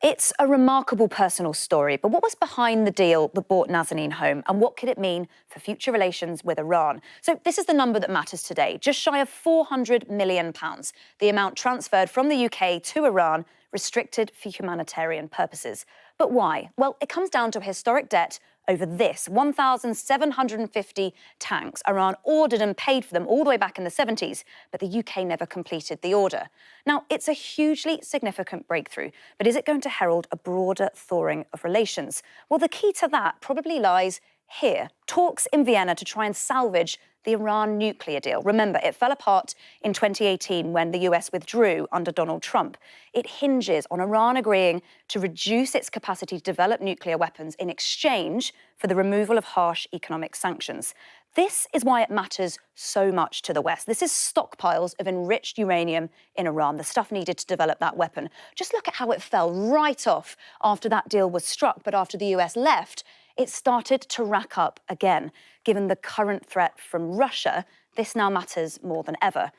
It's a remarkable personal story, but what was behind the deal that brought Nazanin home, and what could it mean for future relations with Iran? So this is the number that matters today, just shy of £400 million, the amount transferred from the UK to Iran, restricted for humanitarian purposes. But why? Well, it comes down to a historic debt over this, 1,750 tanks. Iran ordered and paid for them all the way back in the 70s, but the UK never completed the order. Now, it's a hugely significant breakthrough, but is it going to herald a broader thawing of relations? Well, the key to that probably lies here. Talks in Vienna to try and salvage the Iran nuclear deal. Remember, it fell apart in 2018 when the US withdrew under Donald Trump. It hinges on Iran agreeing to reduce its capacity to develop nuclear weapons in exchange for the removal of harsh economic sanctions. This is why it matters so much to the West. This is stockpiles of enriched uranium in Iran, the stuff needed to develop that weapon. Just look at how it fell right off after that deal was struck, but after the US left, it started to rack up again. Given the current threat from Russia, this now matters more than ever.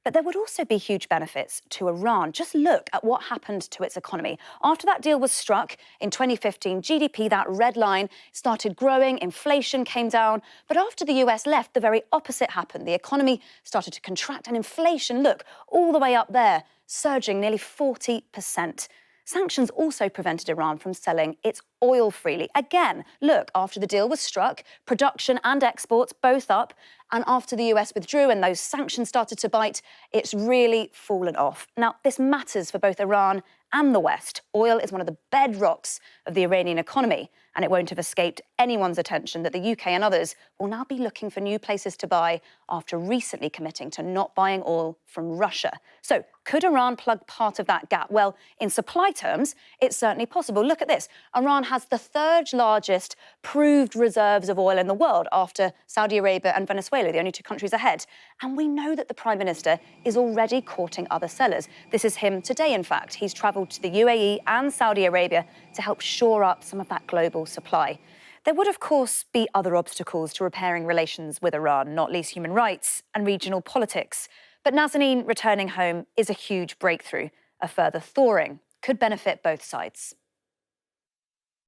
But there would also be huge benefits to Iran. Just look at what happened to its economy. After that deal was struck in 2015, GDP, that red line, started growing, inflation came down. But after the US left, the very opposite happened. The economy started to contract and inflation, look, all the way up there, surging nearly 40%. Sanctions also prevented Iran from selling its oil freely. Again, look, after the deal was struck, production and exports both up, and after the US withdrew and those sanctions started to bite, it's really fallen off. Now, this matters for both Iran and the West. Oil is one of the bedrocks of the Iranian economy, and it won't have escaped anyone's attention that the UK and others will now be looking for new places to buy after recently committing to not buying oil from Russia. So could Iran plug part of that gap? Well, in supply terms, it's certainly possible. Look at this. Iran has the third largest proved reserves of oil in the world after Saudi Arabia and Venezuela, the only two countries ahead. And we know that the Prime Minister is already courting other sellers. This is him today, in fact. He's travelled to the UAE and Saudi Arabia to help shore up some of that global supply. There would, of course, be other obstacles to repairing relations with Iran, not least human rights and regional politics. But Nazanin returning home is a huge breakthrough. A further thawing could benefit both sides.